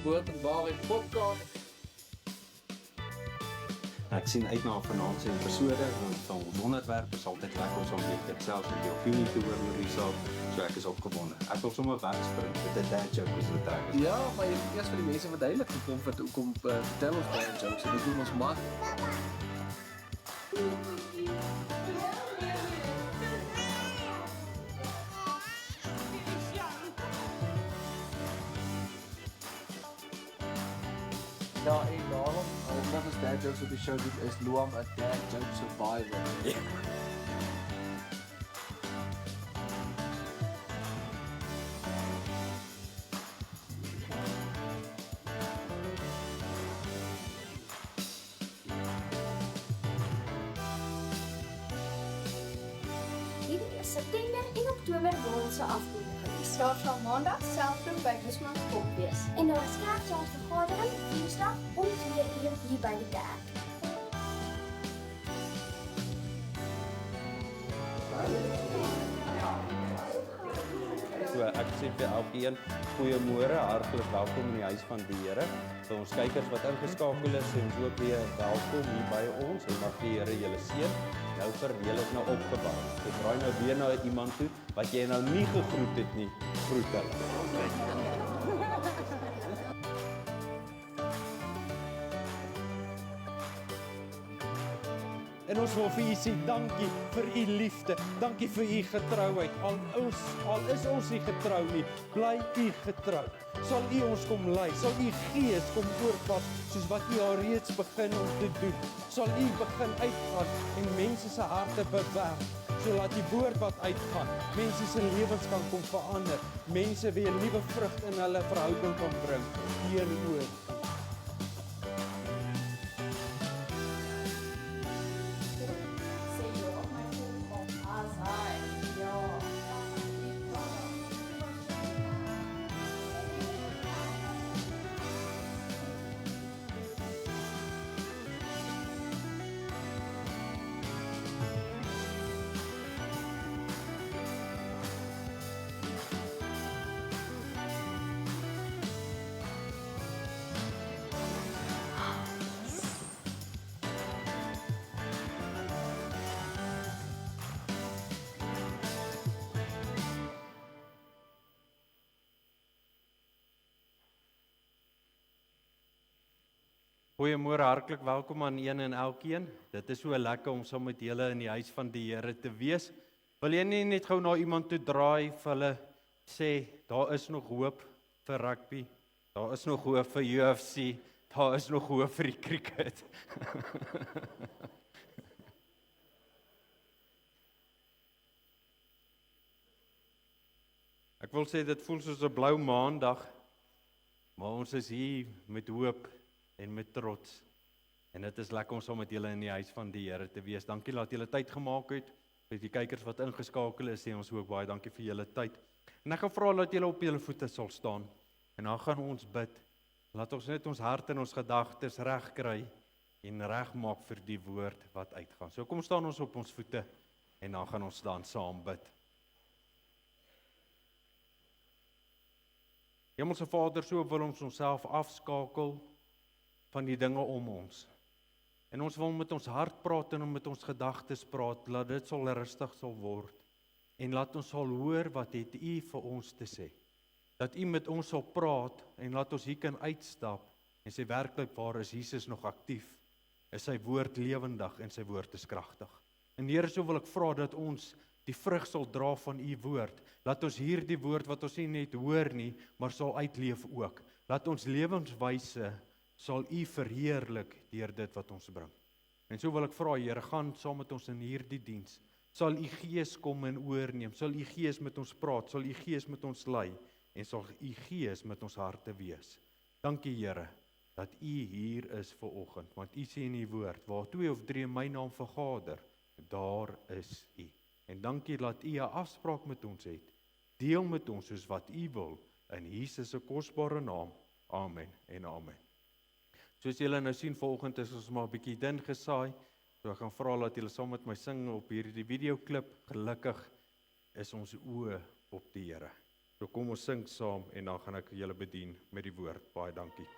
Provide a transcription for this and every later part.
Woord en Waarheid podcast. Ek sien uit na vanaand se episode van ons onderwerp. Is altyd lekker om saam met jouself en jou opinie te hoor oor die saak. So ek is opgewonde. Ek wil sommer wegspring met 'n dad joke as dit reg is. Ja, maar jy moet eers vir die mense verduidelik hoekom vertel ons baie jokes en dit doen ons maar. Ja, en daarom, omdat ons dad jokes op die show doen, is Loam 'n dad joke survivor. Hierdie is September en Oktober maand se afkondigings. Daar sal maandag selfproef by Wisman Kop wees. En daar is kerkjaarsvergadering Dinsdag om 2 uur hier by die kerk. So ek sê vir elkeen goeiemôre, hartlik welkom in die huis van die Here. Vir ons kykers wat ingeskakel is, en ook weer welkom hier by ons en mag die Here julle seën. Nou vir julle is nou opgebou. Ek draai nou weer na iemand toe wat jy nou nie gegroet het nie. Groet hulle. En ons wil vir u sê dankie vir u liefde, dankie vir u getrouheid. Al is ons nie getrou nie, bly u getrou. Sal u ons kom lei, sal u gees kom oorvat, soos wat u al reeds begin om te doen. Sal u begin uitgaan en mense se harte bewerk, sodat die woord wat uitgaan, mense se lewens kan kom verander, mense weer nuwe vrug in hulle verhouding kan bring. Deur die woord. Goeiemôre, hartlik welkom aan een en elkeen. Dit is so lekker om saam met julle in die huis van die Here te wees. Wil jy nie net gou na iemand toe draai vir hulle sê, daar is nog hoop vir rugby, daar is nog hoop vir UFC, daar is nog hoop vir die cricket. Ek wil sê dit voel soos 'n blou maandag, maar ons is hier met hoop en met trots. En dit is lekker om saam met julle in die huis van die Here te wees. Dankie dat julle tyd gemaak het. Vir die kykers wat ingeskakel is, sê ons ook baie dankie vir julle tyd. En ek gaan vra dat julle op julle voete sal staan. En dan gaan ons bid. Laat ons net ons hart en ons gedagtes reg kry en reg maak vir die woord wat uitgaan. So kom staan ons op ons voete en dan gaan ons dan saam bid. Hemelse Vader, so wil ons onsself afskakel van die dinge om ons. En ons wil met ons hart praat en met ons gedagtes praat, laat dit sal rustig sal word. En laat ons sal hoor wat het u vir ons te sê. Dat u met ons sal praat en laat ons hier kan uitstap en sê werklik waar is Jesus nog aktief? Is sy woord lewendig en sy woord is kragtig. En Here, so wil ek vra dat ons die vrug sal dra van u woord. Laat ons hierdie woord wat ons nie net hoor nie, maar sal uitleef ook. Laat ons lewenswyse sal u verheerlik deur dit wat ons bring. En so wil ek vra, Here, gaan saam met ons in hierdie diens. Sal u Gees kom en oorneem, sal u Gees met ons praat, sal u Gees met ons lei en sal u Gees met ons harte wees. Dankie, Here, dat u hier is vanoggend, want u sê in u woord, waar 2 of 3 in my naam vergader, daar is u. En dankie dat u 'n afspraak met ons het. Deel met ons soos wat u wil in Jesus se kosbare naam. Amen en amen. Soos julle nou sien, vanoggend is ons maar 'n bietjie din gesaai. So ek gaan vra dat julle saam met my sing op hierdie videoklip. Gelukkig is ons oë op die Here. So kom ons sing saam en dan gaan ek julle bedien met die woord. Baie dankie.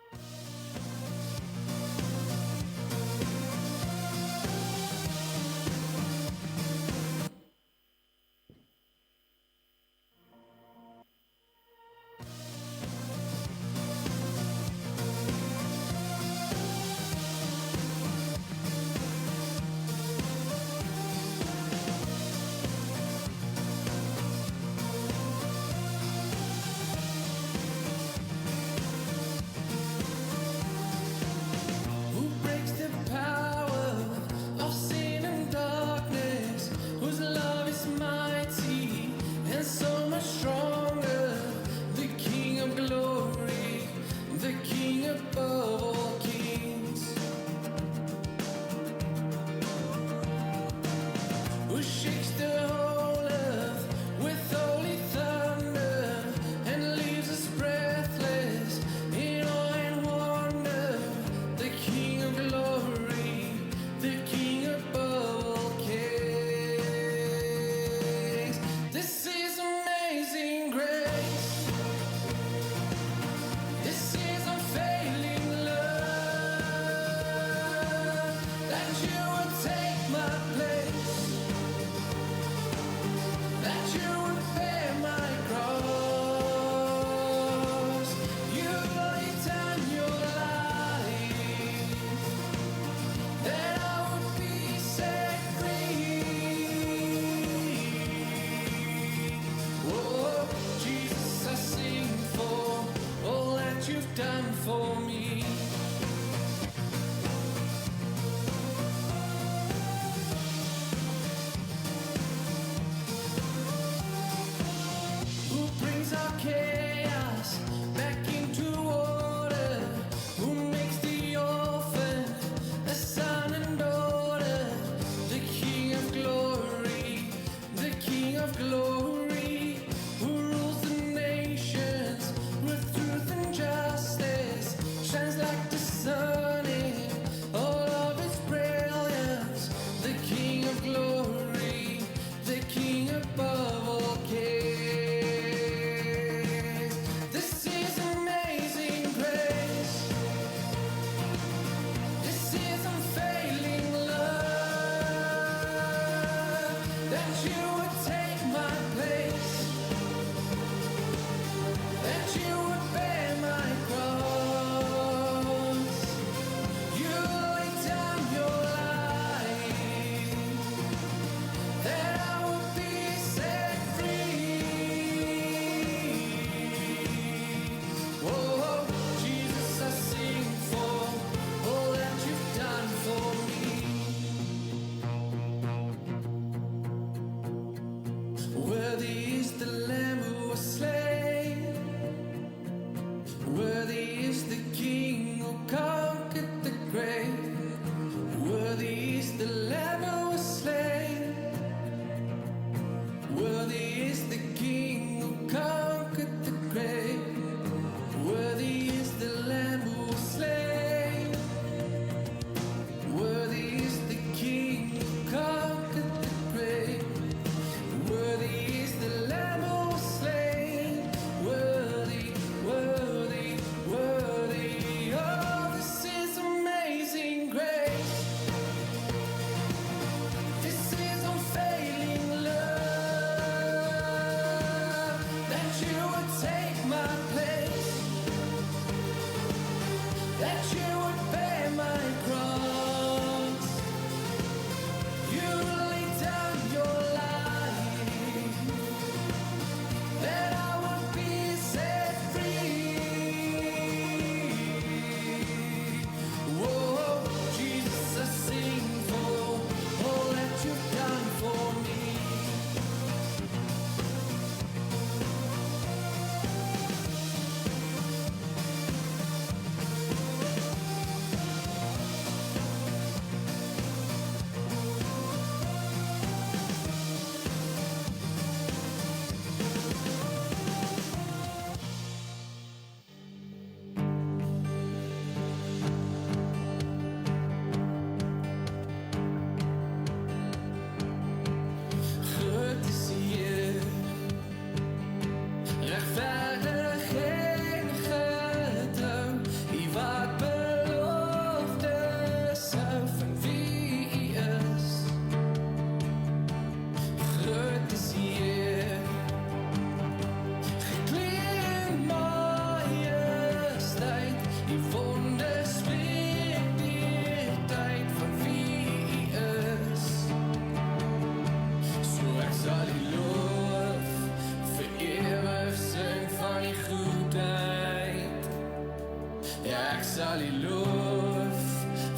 Ek sal U loof,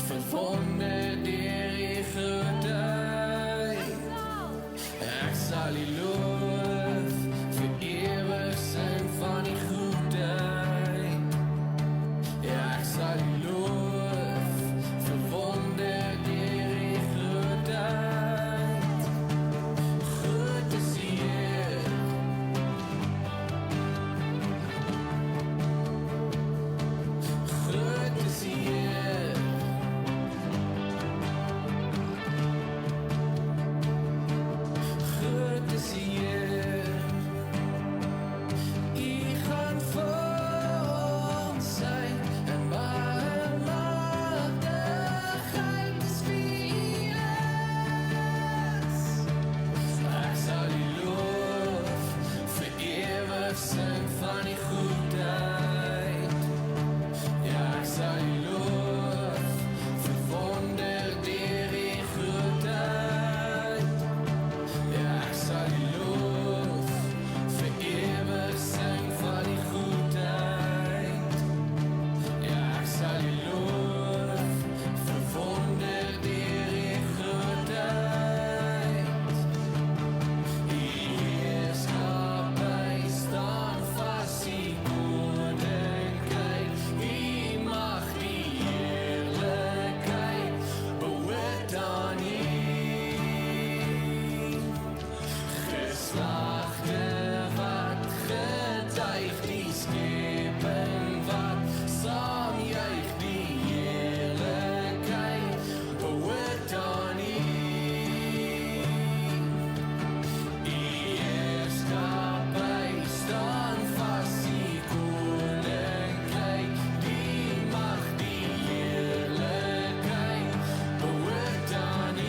verwonder deur U grootheid. Ek sal U loof, vir ewig sing van U goedheid. Ek sal U loof, verwonder deur U grootheid. Goed is U Heer. Goed is U Heer. Goed is U Heer. U gaan voor ons zijn en maar magtigheid is vir ons. Ek sal U loof, vir ewig sing van U goedheid. Ja, ek sal U loof, verwonder deur U grootheid. Ja, ek sal U loof, vir ewig sing van U goedheid. Ja, ek sal U loof, verwonder deur U grootheid. U heerskappy staan vas, U koninkryk, U mag die heerlikheid behoort aan U. Geslagte wat getuig die skepping wat saam juig die heerlikheid behoort aan U. U heerskappy staan vas, U koninkryk, die mag die heerlikheid behoort aan U.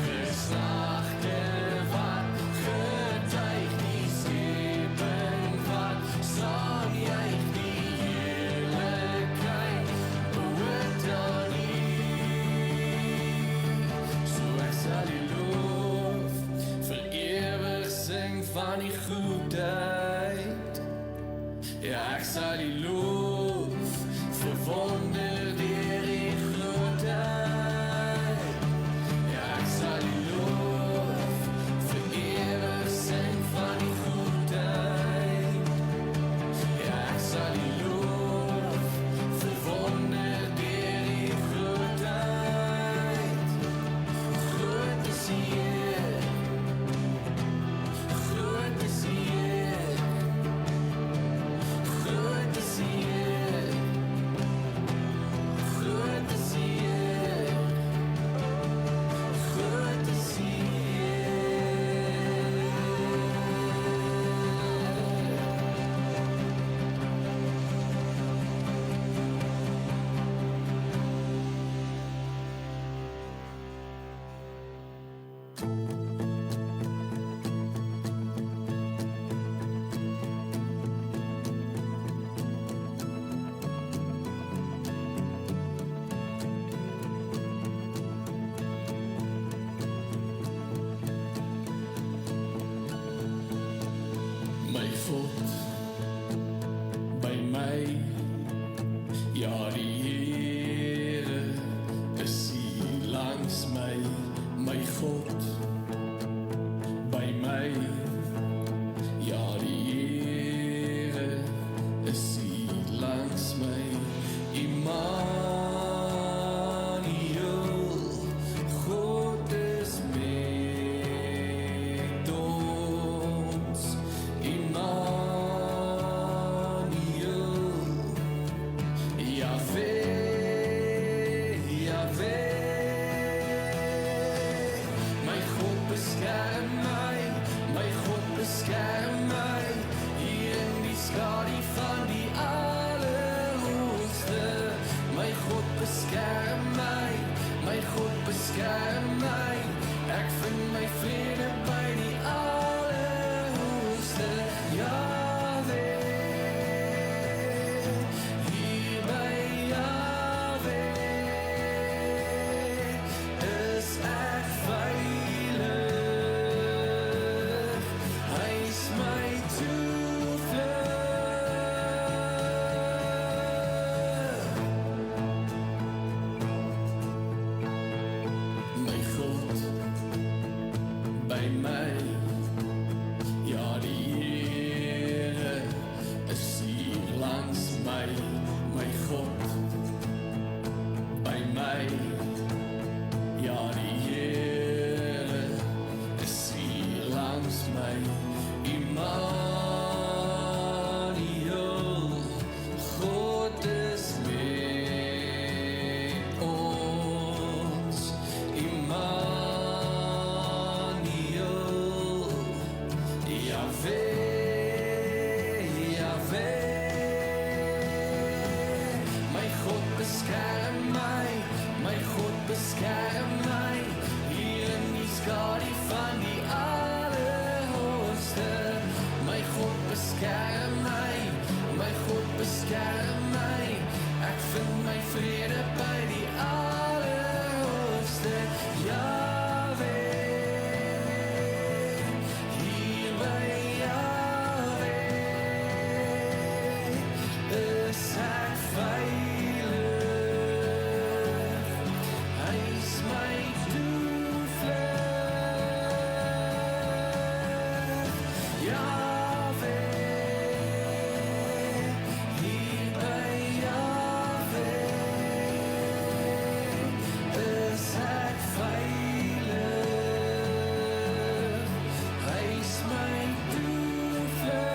Geslagte wat getuig die skepping wat saam juig die heerlikheid behoort aan U. So ek sal U loof, vir ewig sing van U goedheid. Ja, ek sal U loof, verwonder deur U grootheid. Ja, ek sal U loof, vir ewig sing van U goedheid. Ja, ek sal U loof, verwonder deur U grootheid. Groot is U Heer. Groot is U Heer. Groot is U Heer. Groot is U Heer. Groot is U my voet by my. Ja, die Here is hier langs my, my God by my. Ja, die Here is hier langs my, Immanuel, God is met ons. Immanuel, Yahweh, Yahweh. My God beskerm my God beskerm my, hier in die skadu van die my God, by my. Ja, die Here is hier langs my. Immanuel, God is met ons. Immanuel, Yahweh, Yahweh. My God beskerm my, my God beskerm my. Hier in die skadu van die Allerhoogste. My God beskerm my, my God beskerm my. Ek vind my vrede by die Allerhoogste. Yahweh, hier by Yahweh is ek veilig. Hy is my toevlug. Yahweh, hier by Yahweh is ek veilig. Hy is my toevlug.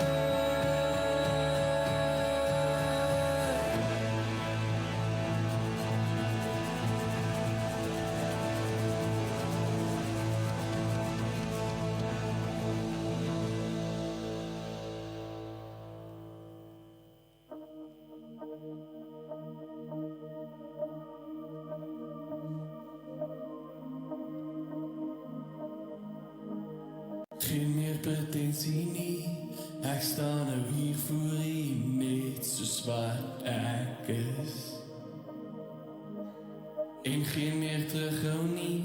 Geen meer pretensie nie, ek staan nou hier voor U net soos wat ek is. En geen meer terughou nie,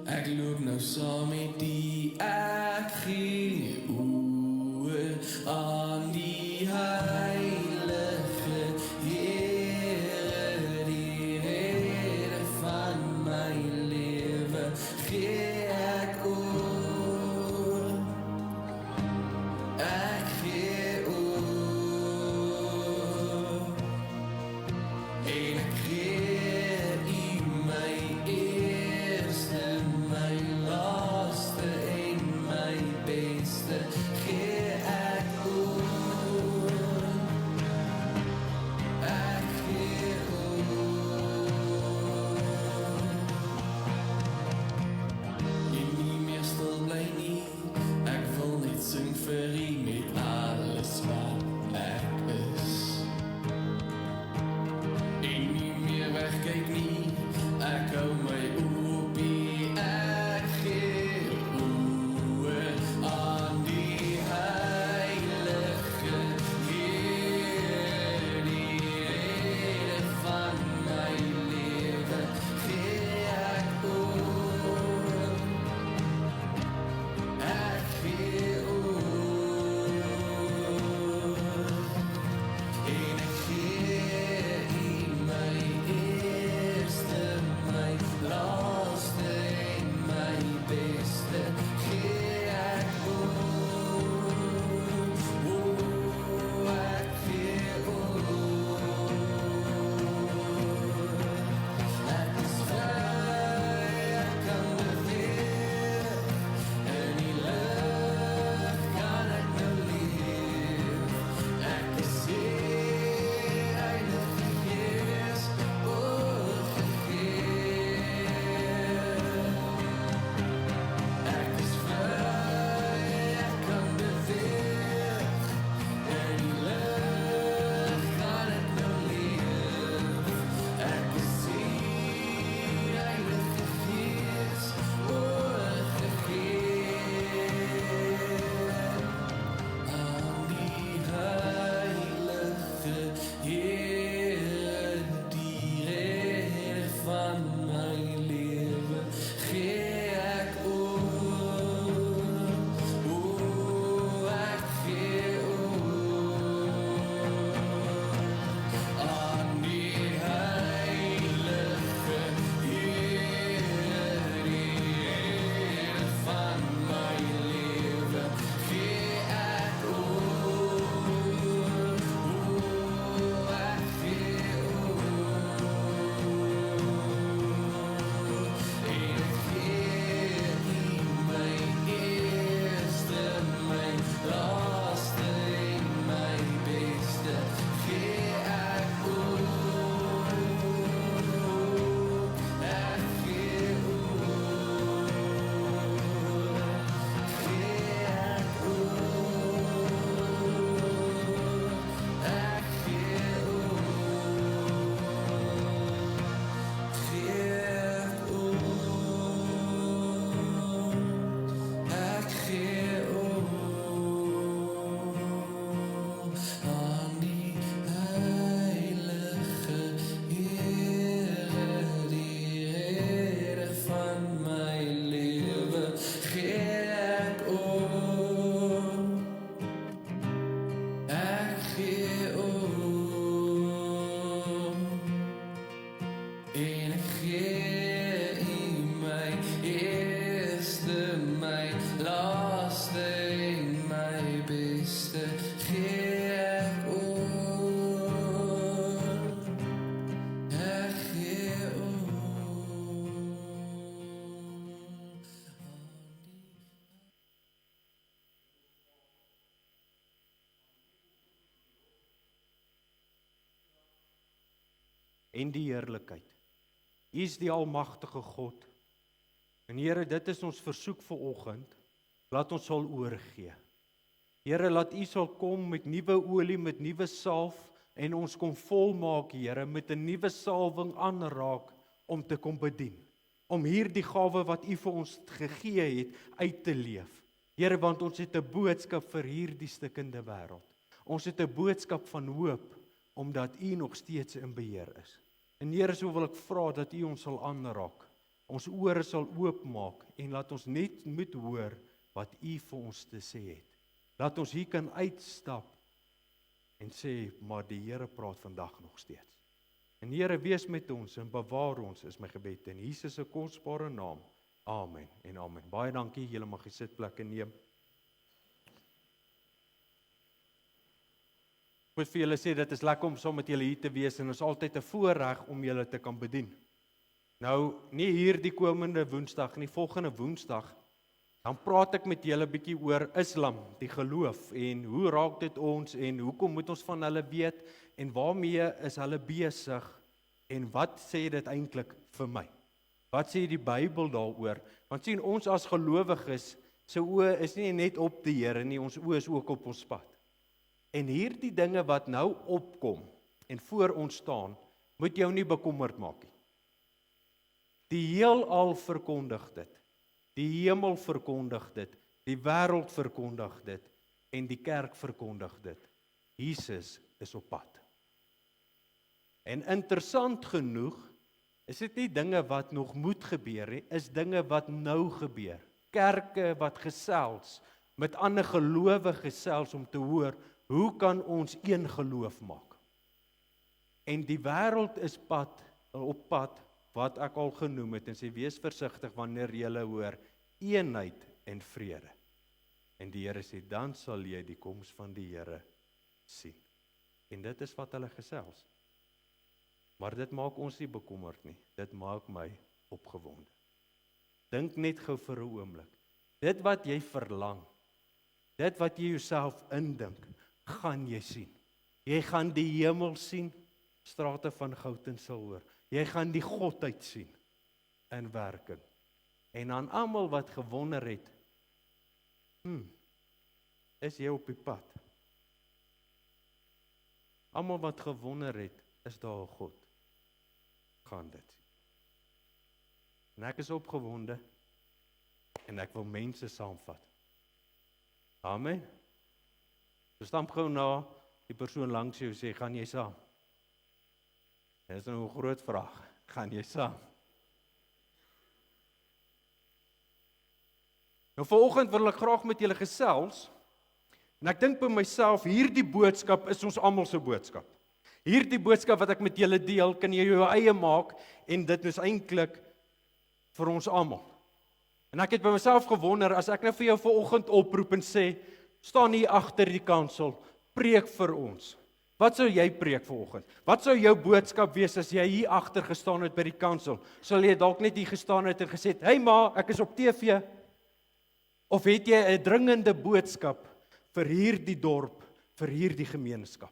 ek loop nou saam met U, ek gee oor aan die Heilige Here, die Here van my lewe, gee ek oor. Ek gee oor. En ek gee U my eerste, my laaste en my beste, gee ek oor. en die heerlikheid. U is die almagtige God. En Here, dit is ons versoek vir oggend, laat ons sal oorgee. Here, laat U sal kom met nuwe olie, met nuwe salf, en ons kom volmaak, Here, met 'n nuwe salwing aanraak, om te kom bedien. Om hierdie gawe wat U vir ons gegee het, uit te leef. Here, want ons het 'n boodskap vir hierdie stikkende wêreld. Ons het 'n boodskap van hoop, omdat U nog steeds in beheer is. En Here, so wil ek vra dat U ons sal aanraak, ons ore sal oopmaak, en laat ons net moet hoor wat U vir ons te sê het. Laat ons hier kan uitstap, en sê, maar die Here praat vandag nog steeds. En Here, wees met ons, en bewaar ons, is my gebed, in Jesus se kosbare naam. Amen en amen. Baie dankie, julle mag die sitplekke neem. Ek moet vir julle sê, dit is lekker om saam met julle hier te wees, en is altyd 'n voorreg om julle te kan bedien. Nou, nie hier die komende Woensdag, nie volgende Woensdag, dan praat ek met julle 'n bietjie oor Islam, die geloof, en hoe raak dit ons, en hoekom moet ons van hulle weet, en waarmee is hulle besig, en wat sê dit eintlik vir my? Wat sê die Bybel daaroor? Want sien, ons as gelowiges, se oë is nie net op die Here nie, ons oë is ook op ons pad. En hierdie dinge wat nou opkom, en voor ons staan, moet jou nie bekommerd maak nie. Die heelal verkondig dit, die hemel verkondig dit, die wêreld verkondig dit, en die kerk verkondig dit. Jesus is op pad. En interessant genoeg, is dit nie dinge wat nog moet gebeur nie, is dinge wat nou gebeur. Kerke wat gesels, met ander gelowiges gesels om te hoor, hoe kan ons een geloof maak? En die wêreld is op pad, wat ek al genoem het, en sê, wees versigtig wanneer jy hoor, eenheid en vrede. En die Here sê, dan sal jy die koms van die Here sien. En dit is wat hulle gesels. Maar dit maak ons nie bekommerd nie, dit maak my opgewonde. Dink net gou vir 'n oomblik, dit wat jy verlang, dit wat jy jouself indink, gaan jy sien. Jy gaan die hemel sien, strate van goud en silwer. Jy gaan die godheid sien, in werking. En aan almal wat gewonder het, is jy op die pad? Almal wat gewonder het, is daar 'n God? Gaan dit sien. En ek is opgewonde, en ek wil mense saamvat. Amen. So stamp gou na die persoon langs jou sê, gaan jy saam? Dit is nou 'n groot vraag. Gaan jy saam? Nou vanoggend wil ek graag met julle gesels, en ek dink by myself, hierdie boodskap is ons almal se boodskap. Hierdie boodskap wat ek met julle deel, kan jy jou eie maak, en dit is eintlik vir ons almal. En ek het by myself gewonder, as ek nou vir jou vanoggend oproep en sê, staan hier agter die kansel, preek vir ons. Wat sou jy preek vanoggend? Wat sou jou boodskap wees as jy hier agter gestaan het by die kansel? Sal jy dalk net hier gestaan het en gesê, hey ma, ek is op TV? Of het jy 'n dringende boodskap vir hierdie dorp, vir hierdie gemeenskap?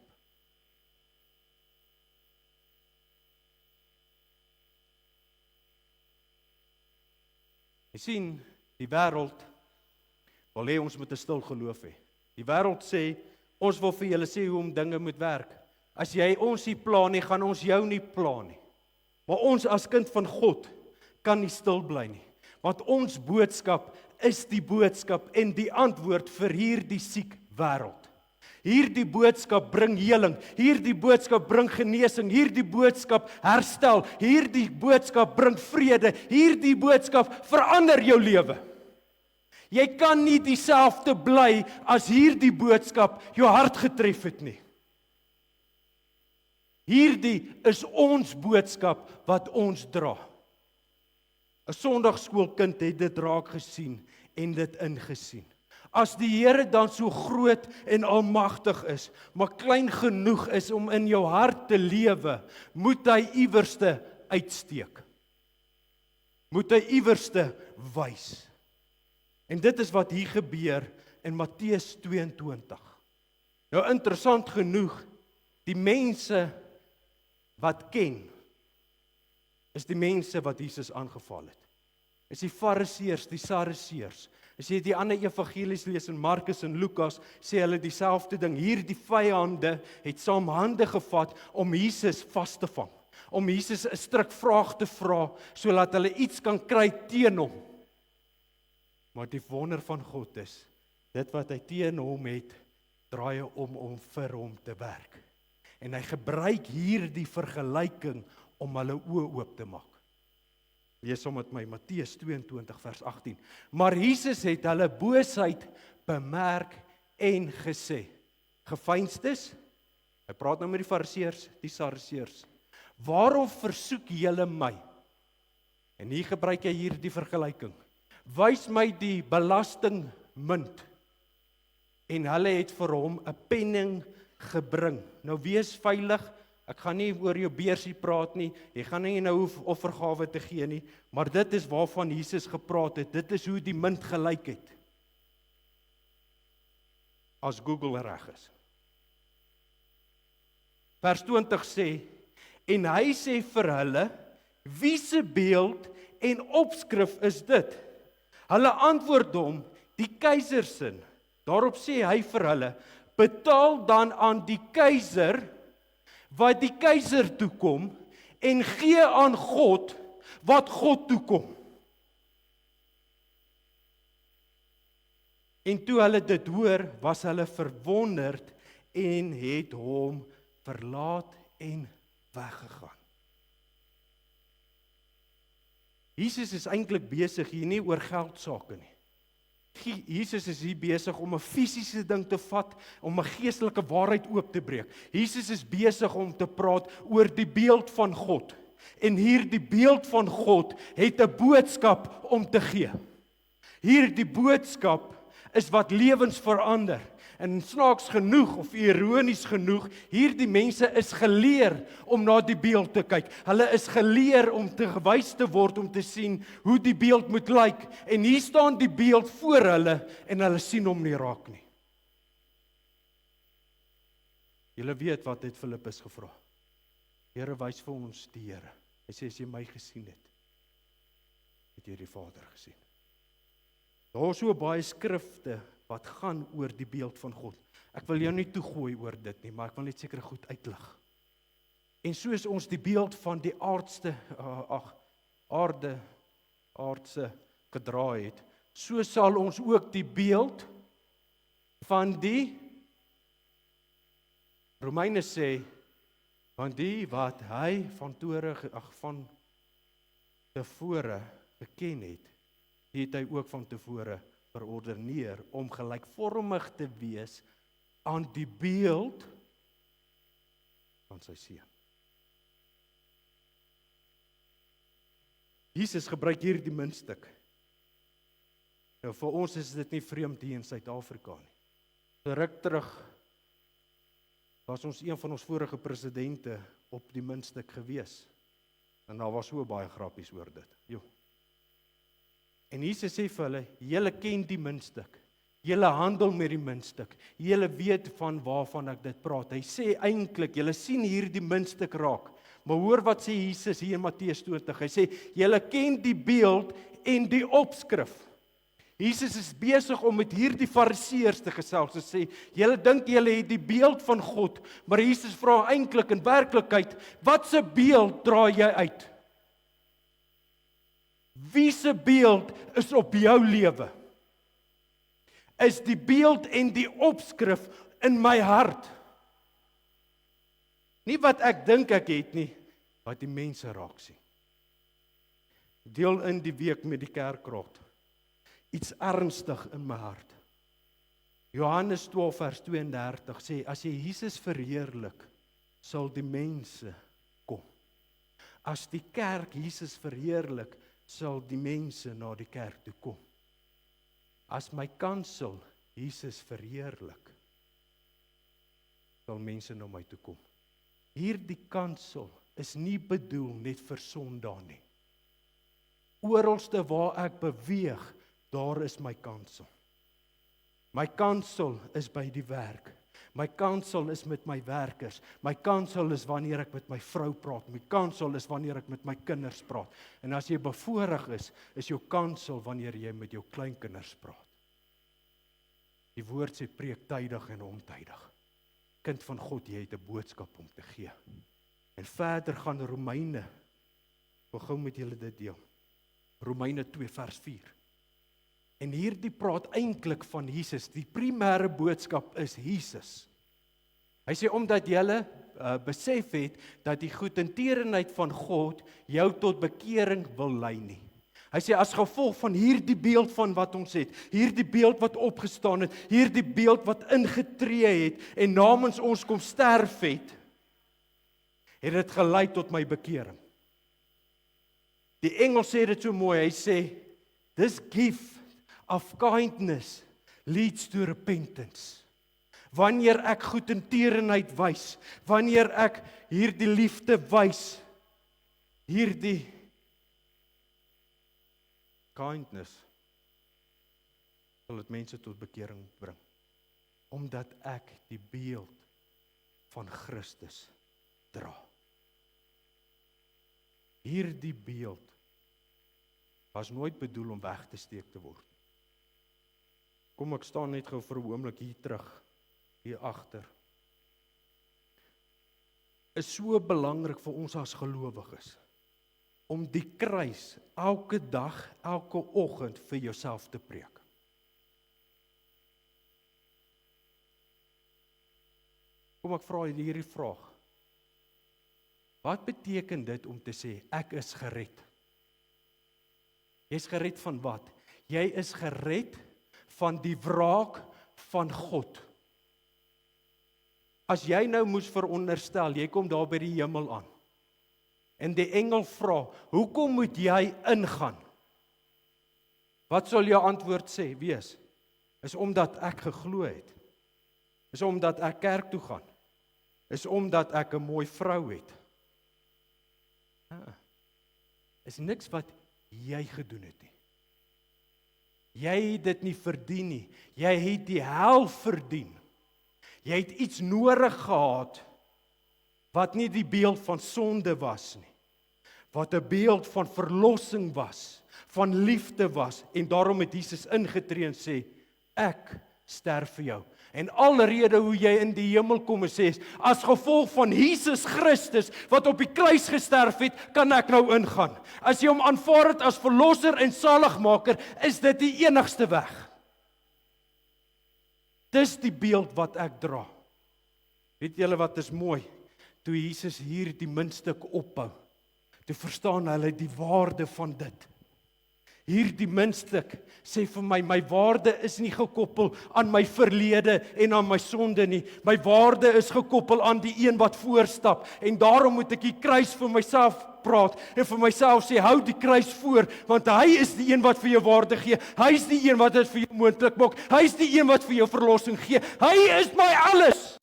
Jy sien, die wêreld wil hê ons moet 'n stil geloof hê. Die wêreld sê, ons wil vir julle sê hoe om dinge moet werk. As jy ons nie pla nie, gaan ons jou nie pla nie. Maar ons as kind van God kan nie stil bly nie. Want ons boodskap is die boodskap en die antwoord vir hierdie siek wêreld. Hierdie boodskap bring heling, hierdie boodskap bring genesing, hierdie boodskap herstel, hierdie boodskap bring vrede, hierdie boodskap verander jou lewe. Jy kan nie dieselfde bly as hierdie boodskap jou hart getref het nie. Hierdie is ons boodskap wat ons dra. 'n Sondagskoolkind het dit raak gesien en dit ingesien. As die Here dan so groot en almagtig is, maar klein genoeg is om in jou hart te lewe, moet hy iewerste uitsteek. Moet hy iewerste wys. En dit is wat hier gebeur in Matteus 22. Nou interessant genoeg, die mense wat ken, is die mense wat Jesus aangeval het. Is die Fariseërs, die Sadduseërs. As jy die ander evangelies lees in Markus en Lukas, sê hulle dieselfde ding. Hier die vyande het saam hande gevat om Jesus vas te vang, om Jesus 'n stryk vraag te vra, sodat hulle iets kan kry teen hom. Maar die wonder van God is, dit wat hy teen hom het, draai hy om vir hom te werk. En hy gebruik hier die vergelyking om hulle oë oop te maak. Lees hom met my, Matteus 22 vers 18. Maar Jesus het hulle boosheid bemerk en gesê, geveinstes, hy praat nou met die Fariseërs, die Sadduseërs, waarom versoek julle my? En hier gebruik hy hier die vergelyking. Wys my die belastingmunt. En hulle het vir hom 'n penning gebring. Nou wees veilig, ek gaan nie oor jou beursie praat nie, jy gaan nie nou hoef offergawe te gee nie, maar dit is waarvan Jesus gepraat het, dit is hoe die munt gelyk het. As Google reg is. Vers 20 sê, en hy sê vir hulle, wie se beeld en opskrif is dit? Hulle antwoord hom, die keiser se. Daarop sê hy vir hulle, betaal dan aan die keiser wat die keiser toekom en gee aan God wat God toekom. En toe hulle dit hoor, was hulle verwonderd en het hom verlaat en weggegaan. Jesus is eintlik besig hier nie oor geldsaake nie. Jesus is hier besig om 'n fisiese ding te vat, om 'n geestelike waarheid oop te breek. Jesus is besig om te praat oor die beeld van God. En hier die beeld van God het 'n boodskap om te gee. Hier die boodskap is wat lewens verander. En snaaks genoeg of ironies genoeg, hierdie mense is geleer om na die beeld te kyk. Hulle is geleer om te gewys te word om te sien hoe die beeld moet lyk. En hier staan die beeld voor hulle en hulle sien hom nie raak nie. Julle weet wat het Filippus gevra. Here, wys vir ons die Here. Hy sê, as jy my gesien het, het jy die Vader gesien. Daar is so baie skrifte wat gaan oor die beeld van God. Ek wil jou nie toegooi oor dit nie, maar ek wil net seker goed uitlig. En soos ons die beeld van die aardse gedra het, so sal ons ook die beeld van die Romeine sê, van die wat hy van tevore geken het, die het hy ook van tevore verordeneer om gelykvormig te wees aan die beeld van sy seun. Jesus gebruik hier die muntstuk. Nou vir ons is dit nie vreemd hier in Suid-Afrika nie. Ruk terug was ons een van ons vorige presidente op die muntstuk gewees. En daar was so baie grappies oor dit. Jo. En Jesus sê vir hulle, julle ken die muntstuk, julle handel met die muntstuk, julle weet van waarvan ek dit praat. Hy sê eintlik, julle sien hier die muntstuk raak, maar hoor wat sê Jesus hier in Matteus 20, hy sê, julle ken die beeld en die opskrif. Jesus is besig om met hierdie Fariseërs te gesels, te sê, julle dink julle het die beeld van God, maar Jesus vra eintlik in werklikheid, wat se beeld dra jy uit? Wie se beeld is op jou lewe? Is die beeld en die opskrif in my hart? Nie wat ek dink ek het nie, wat die mense raak sien. Deel in die week met die kerkraad. Iets ernstig in my hart. Johannes 12 vers 32 sê, as jy Jesus verheerlik, sal die mense kom. As die kerk Jesus verheerlik, sal die mense na die kerk toe kom. As my kansel Jesus verheerlik, sal mense na my toe kom. Hierdie kansel is nie bedoel net vir Sondae nie. Oralste waar ek beweeg, daar is my kansel. My kansel is by die werk. My kansel is met my werkers. My kansel is wanneer ek met my vrou praat. My kansel is wanneer ek met my kinders praat. En as jy bevoorreg is jou kansel wanneer jy met jou kleinkinders praat. Die woord sê preek tydig en ontydig. Kind van God, jy het 'n boodskap om te gee. En verder gaan Romeine. Ek gou met julle dit deel. Romeine 2 vers 4. En hierdie praat eintlik van Jesus. Die primêre boodskap is Jesus. Hy sê omdat julle besef het dat die goedertierenheid van God jou tot bekering wil lei nie. Hy sê as gevolg van hierdie beeld van wat ons het, hierdie beeld wat opgestaan het, hierdie beeld wat ingetree het en namens ons kom sterf het dit gelei tot my bekering. Die engel sê dit so mooi, hy sê, this gift of kindness leads to repentance. Wanneer ek goedertierenheid wys, wanneer ek hierdie liefde wys, hierdie kindness, sal dit mense tot bekering bring. Omdat ek die beeld van Christus dra. Hierdie beeld was nooit bedoel om weg te steek te word. Kom ek staan net gou vir 'n oomblik hier terug, hier agter. Is so belangrik vir ons as gelowiges om die kruis elke dag, elke oggend vir jouself te preek. Kom ek vra hierdie vraag. Wat beteken dit om te sê, ek is gered? Jy is gered van wat? Jy is gered van die wraak van God. As jy nou moes veronderstel, jy kom daar by die hemel aan, en die engel vra, hoekom moet jy ingaan? Wat sal jou antwoord sê, wees? Is omdat ek geglo het. Is omdat ek kerk toe gaan. Is omdat ek 'n mooi vrou het. Is niks wat jy gedoen het nie. Jy het dit nie verdien nie. Jy het die hel verdien. Jy het iets nodig gehad wat nie die beeld van sonde was nie. Wat 'n beeld van verlossing was, van liefde was, en daarom het Jesus ingetree en sê, ek sterf vir jou. En alrede hoe jy in die hemel kom en sê, as gevolg van Jesus Christus, wat op die kruis gesterf het, kan ek nou ingaan. As jy hom aanvaar het as verlosser en saligmaker, is dit die enigste weg. Dis die beeld wat ek dra. Weet julle wat is mooi? Toe Jesus hier die muntstuk opbou, toe verstaan hulle die waarde van dit. Hier die muntstuk sê vir my waarde is nie gekoppel aan my verlede en aan my sonde nie. My waarde is gekoppel aan die een wat voorstap. En daarom moet ek die kruis vir myself praat en vir myself sê, hou die kruis voor, want hy is die een wat vir jou waarde gee. Hy is die een wat dit vir jou moontlik maak. Hy is die een wat vir jou verlossing gee. Hy is my alles.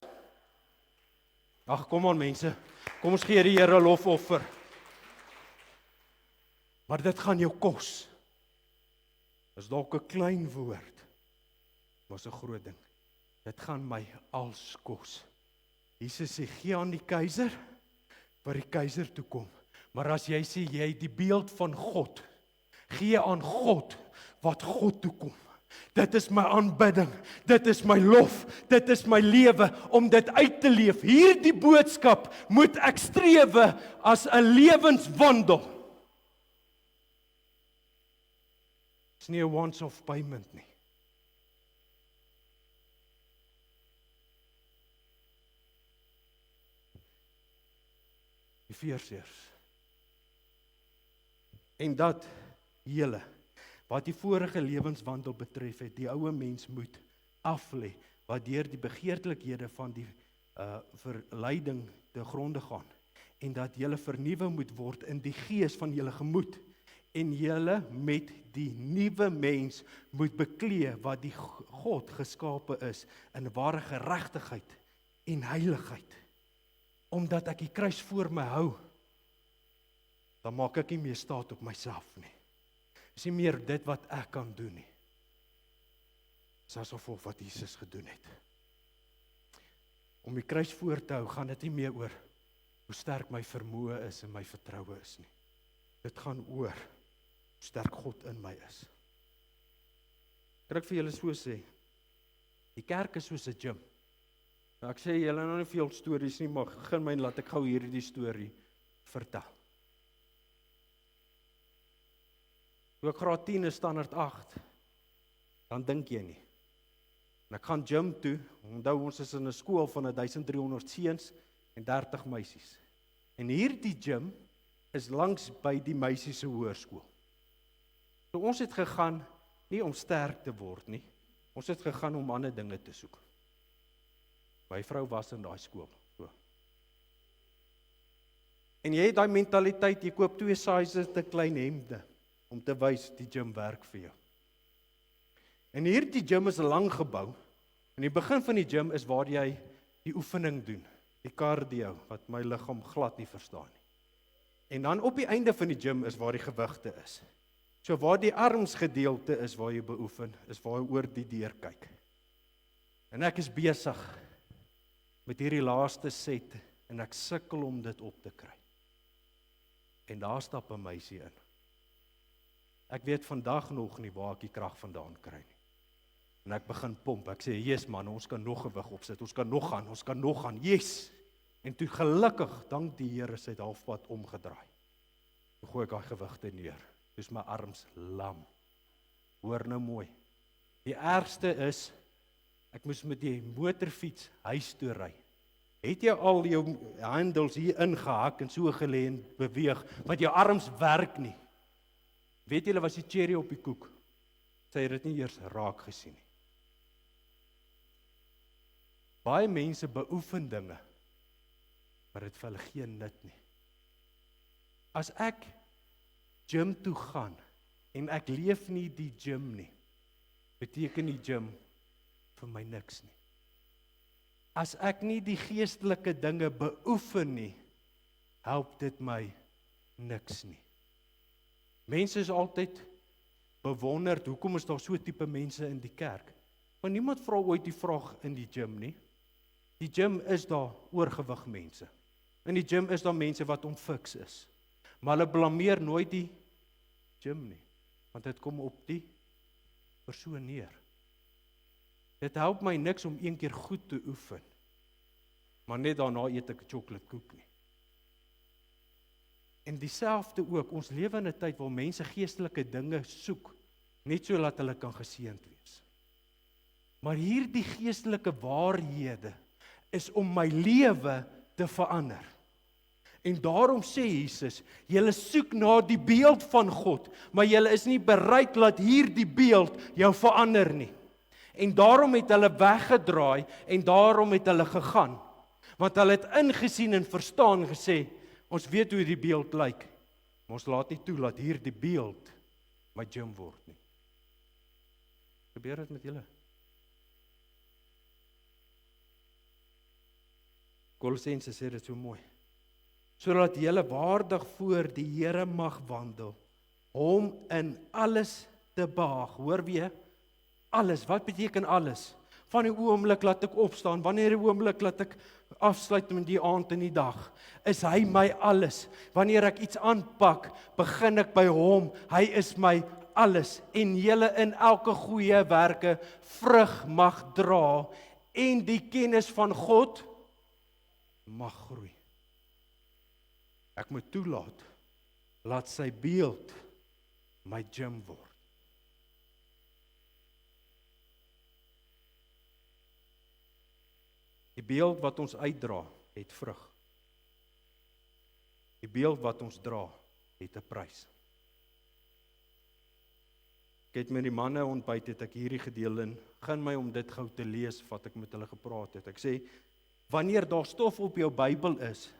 Ag, kom aan mense. Kom ons gee die Here lofoffer. Maar dit gaan jou kos. Is dalk 'n klein woord, maar is 'n groot ding. Dit gaan my als kos. Jesus sê, gee aan die keiser, wat die keiser toe kom. Maar as jy sê, jy het die beeld van God, gee aan God, wat God toe kom. Dit is my aanbidding, dit is my lof, dit is my lewe, om dit uit te leef. Hierdie boodskap moet ek strewe as 'n lewenswandel. Is nie 'n once-off payment nie. Efesiërs. En dat julle wat die vorige lewenswandel betref het, die ou mens moet aflê, wat deur die begeerlikhede van die verleiding te gronde gaan, en dat julle vernuwe moet word in die gees van julle gemoed, en julle met die nuwe mens moet beklee wat die God geskape is in ware geregtigheid en heiligheid. Omdat ek die kruis voor my hou, dan maak ek nie meer staat op myself nie. Dis nie meer dit wat ek kan doen nie. Dis asof wat Jesus gedoen het. om die kruis voor te hou, gaan dit nie meer oor hoe sterk my vermoë is en my vertroue is nie. Dit gaan oor hoe sterk God in my is. Kan ek vir julle so sê, die kerk is soos 'n gym. Nou ek sê julle nou nie veel stories nie, maar begin my laat ek gou hierdie storie vertel. Toe ek graad 10 is, standaard 8, dan dink jy nie. En ek gaan gym toe, onthou ons is in 'n skool van 1300 seuns en 30 meisies. En hierdie gym is langs by die meisies se hoërskool. So ons het gegaan nie om sterk te word nie. Ons het gegaan om ander dinge te soek. My vrou was in daai skool. So. En jy het daai mentaliteit, jy koop 2 sizes te klein hemde om te wys die gym werk vir jou. En hierdie gym is 'n lang gebou. En die begin van die gym is waar jy die oefening doen, die cardio wat my liggaam glad nie verstaan nie. En dan op die einde van die gym is waar die gewigte is. So waar die armsgedeelte is waar jy beoefen, is waar jy oor die deur kyk. En ek is besig met hierdie laaste set en ek sukkel om dit op te kry. En daar stap 'n meisie in. Ek weet vandag nog nie waar ek die krag vandaan kry nie. En ek begin pomp. Ek sê, "Yes man, ons kan nog gewig opsit. Ons kan nog gaan. Yes." En toe gelukkig, dank die Here, sy het halfpad omgedraai. Toe gooi ek daai gewigte neer. Dus my arms lam. Hoor nou mooi. Die ergste is, ek moes met die motorfiets huis toe ry. Het jy al jou handels hier ingehak en so gelê en beweeg, want jou arms werk nie. Weet julle, was die cherry op die koek? Sy het dit nie eers raak gesien nie. Baie mense beoefen dinge, maar dit vir hulle geen nut nie. As ek gym toe gaan, en ek leef nie die gym nie, beteken die gym vir my niks nie. As ek nie die geestelike dinge beoefen nie, help dit my niks nie. Mense is altyd bewonderd, hoekom is daar so tipe mense in die kerk? Maar niemand vra ooit die vraag in die gym nie. Die gym is daar oorgewig mense. In die gym is daar mense wat onfiks is. Maar hulle blameer nooit die gym nie, want dit kom op die persoon neer. Dit help my niks om een keer goed te oefen, maar net daarna eet ek 'n chocoladekoek nie. En dieselfde ook, ons lewe in 'n tyd waar mense geestelike dinge soek, net so dat hulle kan geseënd wees. Maar hierdie geestelike waarhede is om my lewe te verander. En daarom sê Jesus, julle soek na die beeld van God, maar julle is nie bereid dat hierdie beeld jou verander nie. En daarom het hulle weggedraai en daarom het hulle gegaan. Want hulle het ingesien en verstaan gesê, ons weet hoe die beeld lyk, maar ons laat nie toe dat hierdie beeld my gym word nie. Gebeur dit met julle? Kolossense sê dit so mooi. Sodat julle waardig voor die Here mag wandel, hom in alles te behaag. Hoor weer, alles, wat beteken alles? Van die oomblik laat ek opstaan, wanneer die oomblik laat ek afsluit met die aand en die dag, is hy my alles. Wanneer ek iets aanpak, begin ek by hom, hy is my alles, en julle in elke goeie werke vrug mag dra, en die kennis van God mag groei. Ek moet toelaat, laat sy beeld my gym word. Die beeld wat ons uitdra, het vrug. Die beeld wat ons dra, het 'n prys. Ek het met die manne ontbyt, het ek hierdie gedeel in, begin my om dit gou te lees, wat ek met hulle gepraat het. Ek sê, wanneer daar stof op jou Bybel is,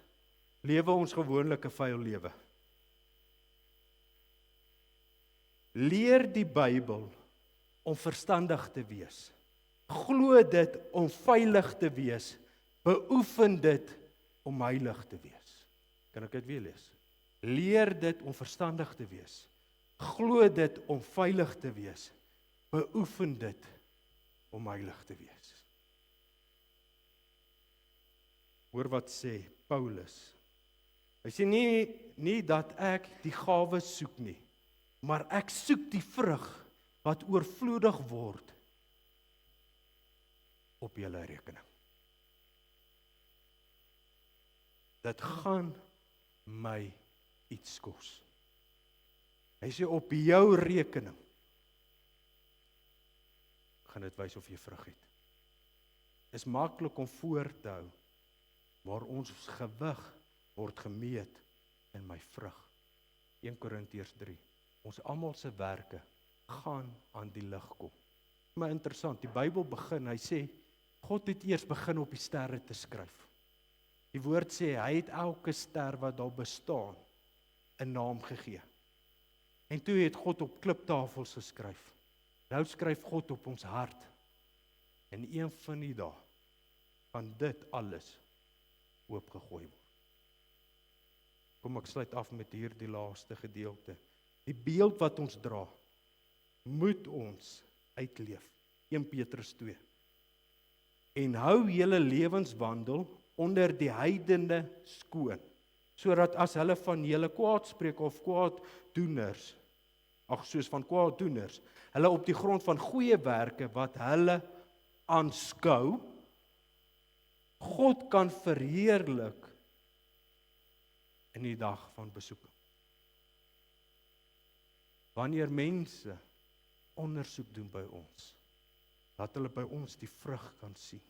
lewe ons gewoonlik 'n vuil lewe. Leer die Bybel om verstandig te wees. Glo dit om veilig te wees. Beoefen dit om heilig te wees. Kan ek dit weer lees? Leer dit om verstandig te wees. Glo dit om veilig te wees. Beoefen dit om heilig te wees. Hoor wat sê Paulus. Hy sê nie dat ek die gawe soek nie, maar ek soek die vrug wat oorvloedig word op julle rekening. Dit gaan my iets kos. Hy sê op jou rekening gaan dit wys of jy vrug het. Is maklik om voor te hou, maar ons gewig word gemeet in my vrug. 1 Korintiërs 3. Ons almal se werke gaan aan die lig kom. Maar interessant, die Bybel begin, hy sê, God het eers begin op die sterre te skryf. Die woord sê, hy het elke ster wat daar bestaan, 'n naam gegee. En toe het God op kliptafels geskryf. Nou skryf God op ons hart. En een van die dae gaan dit alles oopgegooi word. Kom ek sluit af met hierdie laaste gedeelte. Die beeld wat ons dra, moet ons uitleef. 1 Petrus 2. En hou julle lewenswandel onder die heidene skoon, sodat as hulle van julle kwaad spreek of kwaaddoeners, soos van kwaaddoeners, hulle op die grond van goeie werke wat hulle aanskou, God kan verheerlik in die dag van besoeking. Wanneer mense ondersoek doen by ons, dat hulle by ons die vrug kan sien,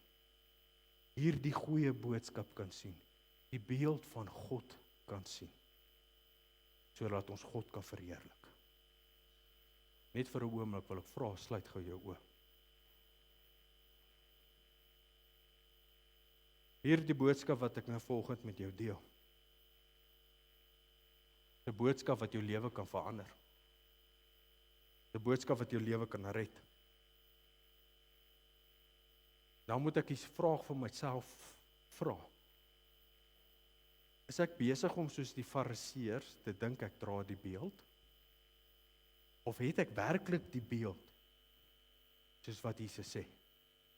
hierdie goeie boodskap kan sien, die beeld van God kan sien, sodat ons God kan verheerlik. Net vir 'n oomblik wil ek vra, sluit gou jou oë. Hierdie boodskap wat ek nou volgend met jou deel, 'n boodskap wat jou lewe kan verander, 'n boodskap wat jou lewe kan red. Nou moet ek die vraag vir myself vra. Is ek besig om soos die fariseërs te dink ek dra die beeld? Of het ek werklik die beeld? Soos wat Jesus sê.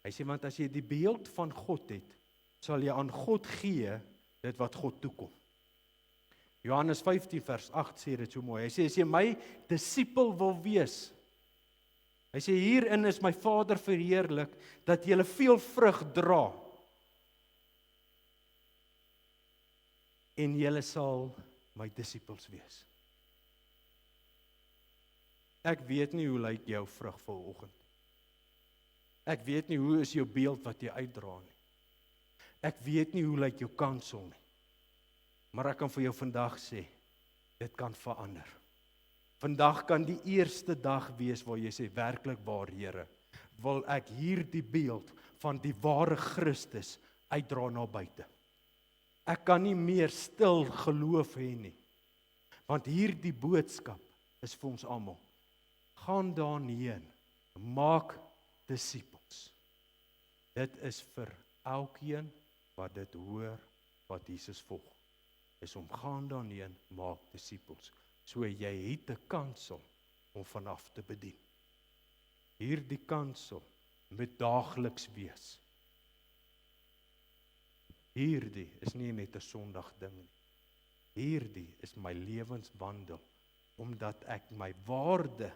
Hy sê, want as jy die beeld van God het, sal jy aan God gee dit wat God toekom. Johannes 15 vers 8 sê dit so mooi. Hy sê, as jy my disipel wil wees, hy sê, hierin is my Vader verheerlik, dat julle veel vrug dra. En julle sal my disippels wees. Ek weet nie hoe lyk jou vrug vanoggend. Ek weet nie hoe is jou beeld wat jy uitdra nie. Ek weet nie hoe lyk jou kansel nie. Maar ek kan vir jou vandag sê, dit kan verander. Vandag kan die eerste dag wees waar jy sê, werklik waar, Here, wil ek hierdie beeld van die ware Christus uitdra na buite. Ek kan nie meer stil geloof hê nie, want hierdie boodskap is vir ons almal. Gaan daarheen, maak disippels. Dit is vir elkeen wat dit hoor, wat Jesus volg, is om gaan daarheen, maak disippels. So jy het 'n kansel om vanaf te bedien. Hierdie kansel moet daagliks wees. Hierdie is nie net 'n Sondag ding nie. Hierdie is my lewenswandel, omdat ek my waarde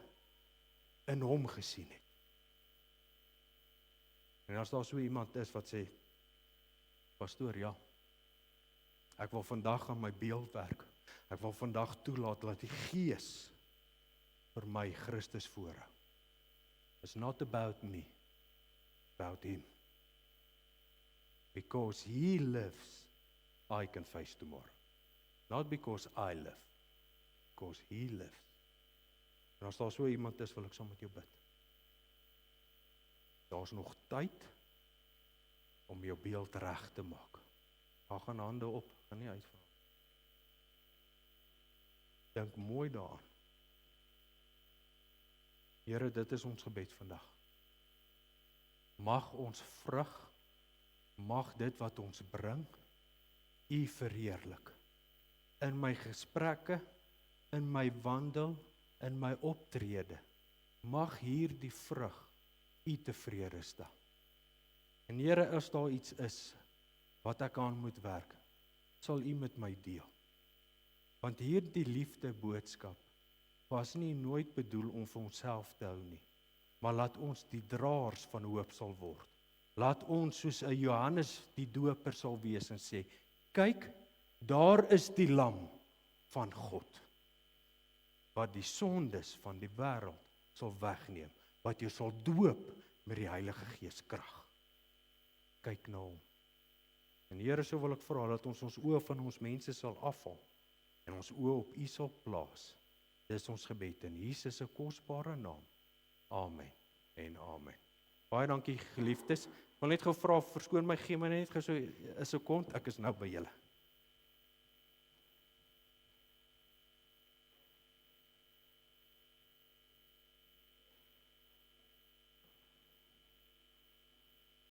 in hom gesien het. En as daar so iemand is wat sê, pastoor, ja, ek wil vandag aan my beeld werk. Ek wil vandag toelaat dat die Gees vir my Christus voorhou. It's not about me, about him. Because he lives, I can face tomorrow. Not because I live, because he lives. En as daar so iemand is, wil ek saam met jou bid. Daar's nog tyd om jou beeld reg te maak. Gaan hande op, gaan nie uitval. Dink mooi daaraan. Here, dit is ons gebed vandag. Mag ons vrug, mag dit wat ons bring, U verheerlik. In my gesprekke, in my wandel, in my optrede, mag hierdie vrug U tevrede stel. En Here, as daar iets is wat ek aan moet werk, sal U met my deel. Want hierdie liefde boodskap was nie nooit bedoel om vir onsself te hou nie, maar laat ons die draers van hoop sal word. Laat ons soos 'n Johannes die doper sal wees en sê, kyk, daar is die lam van God, wat die sondes van die wêreld sal wegneem, wat jou sal doop met die Heilige Gees krag. Kyk na hom. En Here, so wil ek vra dat ons oë van ons mense sal afhaal en ons oë op U sal plaas. Dis ons gebed in Jesus se kosbare naam. Amen en amen. Baie dankie geliefdes. Ek wil net gou vra, verskoon my, gee my net gou so 'n sekond, ek is nou by julle.